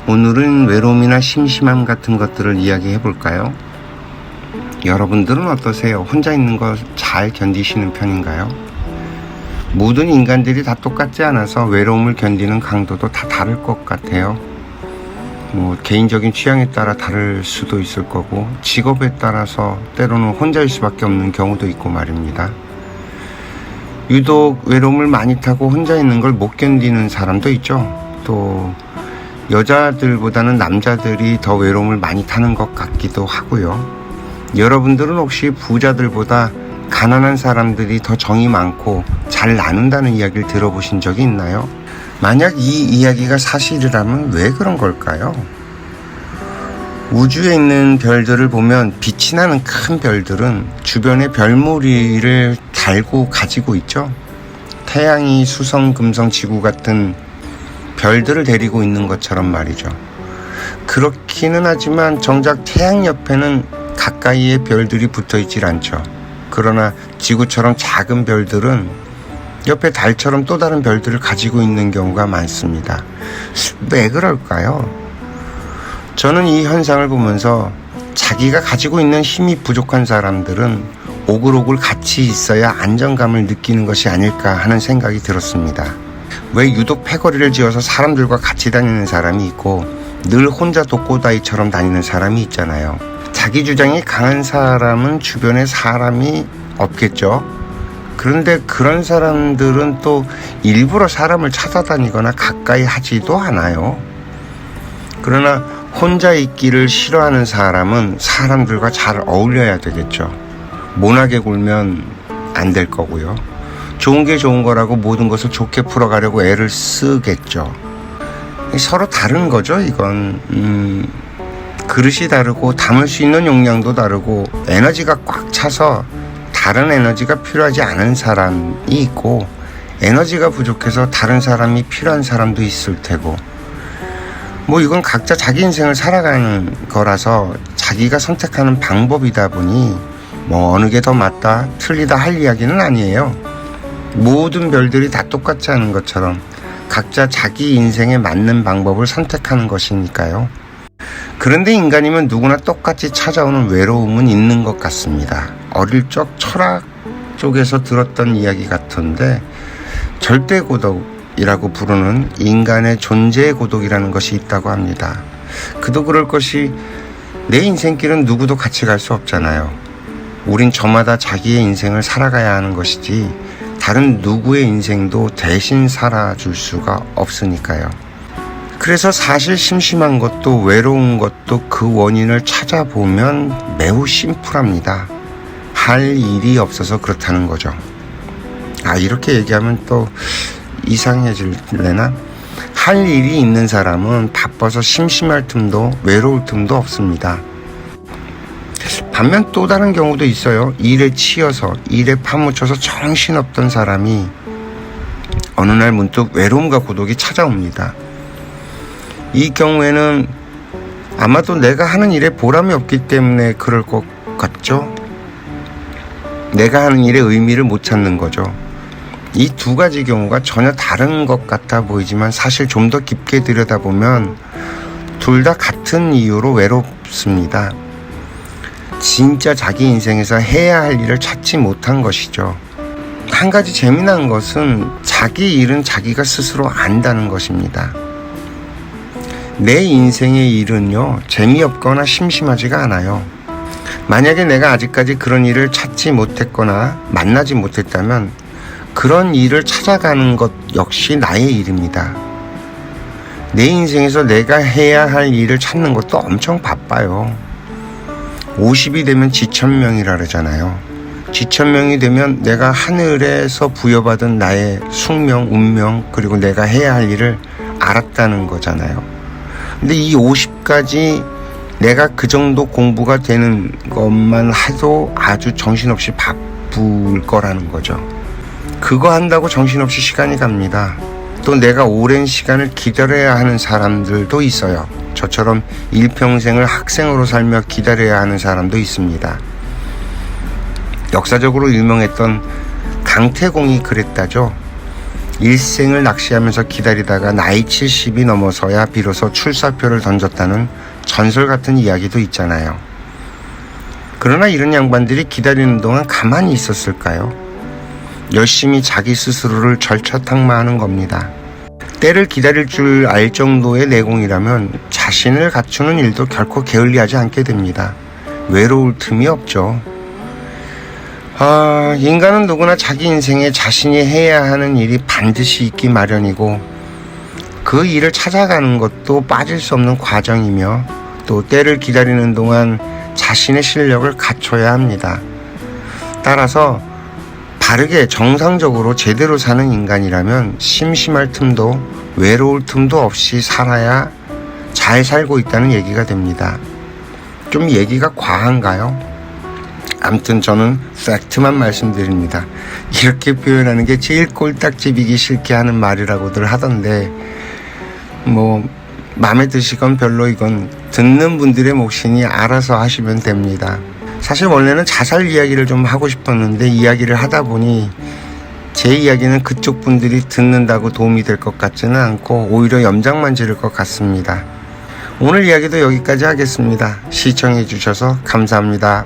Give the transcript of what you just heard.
오늘은 외로움이나 심심함 같은 것들을 이야기해 볼까요? 여러분들은 어떠세요? 혼자 있는 거 잘 견디시는 편인가요? 모든 인간들이 다 똑같지 않아서 외로움을 견디는 강도도 다 다를 것 같아요. 개인적인 취향에 따라 다를 수도 있을 거고, 직업에 따라서 때로는 혼자일 수밖에 없는 경우도 있고 말입니다. 유독 외로움을 많이 타고 혼자 있는 걸 못 견디는 사람도 있죠. 또 여자들보다는 남자들이 더 외로움을 많이 타는 것 같기도 하고요. 여러분들은 혹시 부자들보다 가난한 사람들이 더 정이 많고 잘 나눈다는 이야기를 들어보신 적이 있나요? 만약 이 이야기가 사실이라면 왜 그런 걸까요? 우주에 있는 별들을 보면 빛이 나는 큰 별들은 주변에 별무리를 달고 가지고 있죠. 태양이 수성, 금성, 지구 같은 별들을 데리고 있는 것처럼 말이죠. 그렇기는 하지만 정작 태양 옆에는 가까이에 별들이 붙어 있질 않죠. 그러나 지구처럼 작은 별들은 옆에 달처럼 또 다른 별들을 가지고 있는 경우가 많습니다. 왜 그럴까요? 저는 이 현상을 보면서 자기가 가지고 있는 힘이 부족한 사람들은 오글오글 같이 있어야 안정감을 느끼는 것이 아닐까 하는 생각이 들었습니다. 왜 유독 패거리를 지어서 사람들과 같이 다니는 사람이 있고 늘 혼자 독고다이처럼 다니는 사람이 있잖아요. 자기 주장이 강한 사람은 주변에 사람이 없겠죠. 그런데 그런 사람들은 또 일부러 사람을 찾아다니거나 가까이 하지도 않아요. 그러나 혼자 있기를 싫어하는 사람은 사람들과 잘 어울려야 되겠죠. 모나게 굴면 안 될 거고요. 좋은 게 좋은 거라고 모든 것을 좋게 풀어가려고 애를 쓰겠죠. 서로 다른 거죠, 이건. 그릇이 다르고 담을 수 있는 용량도 다르고 에너지가 꽉 차서 다른 에너지가 필요하지 않은 사람이 있고, 에너지가 부족해서 다른 사람이 필요한 사람도 있을 테고, 이건 각자 자기 인생을 살아가는 거라서 자기가 선택하는 방법이다 보니 어느 게 더 맞다 틀리다 할 이야기는 아니에요. 모든 별들이 다 똑같지 않은 것처럼 각자 자기 인생에 맞는 방법을 선택하는 것이니까요. 그런데 인간이면 누구나 똑같이 찾아오는 외로움은 있는 것 같습니다. 어릴 적 철학 쪽에서 들었던 이야기 같은데, 절대 고독이라고 부르는 인간의 존재의 고독이라는 것이 있다고 합니다. 그도 그럴 것이, 내 인생길은 누구도 같이 갈 수 없잖아요. 우린 저마다 자기의 인생을 살아가야 하는 것이지 다른 누구의 인생도 대신 살아줄 수가 없으니까요. 그래서 사실 심심한 것도 외로운 것도 그 원인을 찾아보면 매우 심플합니다. 할 일이 없어서 그렇다는 거죠. 이렇게 얘기하면 또 이상해질래나? 할 일이 있는 사람은 바빠서 심심할 틈도 외로울 틈도 없습니다. 반면 또 다른 경우도 있어요. 일에 치여서, 일에 파묻혀서 정신없던 사람이 어느 날 문득 외로움과 고독이 찾아옵니다. 이 경우에는 아마도 내가 하는 일에 보람이 없기 때문에 그럴 것 같죠? 내가 하는 일에 의미를 못 찾는 거죠. 이 두 가지 경우가 전혀 다른 것 같아 보이지만 사실 좀 더 깊게 들여다보면 둘 다 같은 이유로 외롭습니다. 진짜 자기 인생에서 해야 할 일을 찾지 못한 것이죠. 한 가지 재미난 것은 자기 일은 자기가 스스로 안다는 것입니다. 내 인생의 일은요, 재미없거나 심심하지가 않아요. 만약에 내가 아직까지 그런 일을 찾지 못했거나 만나지 못했다면 그런 일을 찾아가는 것 역시 나의 일입니다. 내 인생에서 내가 해야 할 일을 찾는 것도 엄청 바빠요. 50이 되면 지천명이라 그러잖아요. 지천명이 되면 내가 하늘에서 부여받은 나의 숙명, 운명, 그리고 내가 해야 할 일을 알았다는 거잖아요. 근데 이 50까지 내가 그 정도 공부가 되는 것만 해도 아주 정신없이 바쁠 거라는 거죠. 그거 한다고 정신없이 시간이 갑니다. 또 내가 오랜 시간을 기다려야 하는 사람들도 있어요. 저처럼 일평생을 학생으로 살며 기다려야 하는 사람도 있습니다. 역사적으로 유명했던 강태공이 그랬다죠. 일생을 낚시하면서 기다리다가 나이 70이 넘어서야 비로소 출사표를 던졌다는 전설 같은 이야기도 있잖아요. 그러나 이런 양반들이 기다리는 동안 가만히 있었을까요? 열심히 자기 스스로를 절처탕마하는 겁니다. 때를 기다릴 줄 알 정도의 내공이라면 자신을 갖추는 일도 결코 게을리하지 않게 됩니다. 외로울 틈이 없죠. 인간은 누구나 자기 인생에 자신이 해야 하는 일이 반드시 있기 마련이고 그 일을 찾아가는 것도 빠질 수 없는 과정이며 또 때를 기다리는 동안 자신의 실력을 갖춰야 합니다. 따라서 바르게 정상적으로 제대로 사는 인간이라면 심심할 틈도 외로울 틈도 없이 살아야 잘 살고 있다는 얘기가 됩니다. 좀 얘기가 과한가요? 아무튼 저는 팩트만 말씀드립니다. 이렇게 표현하는 게 제일 꼴딱지 비기 싫게 하는 말이라고들 하던데 마음에 드시건 별로이건 듣는 분들의 몫이니 알아서 하시면 됩니다. 사실 원래는 자살 이야기를 좀 하고 싶었는데 이야기를 하다 보니 제 이야기는 그쪽 분들이 듣는다고 도움이 될 것 같지는 않고 오히려 염장만 지를 것 같습니다. 오늘 이야기도 여기까지 하겠습니다. 시청해 주셔서 감사합니다.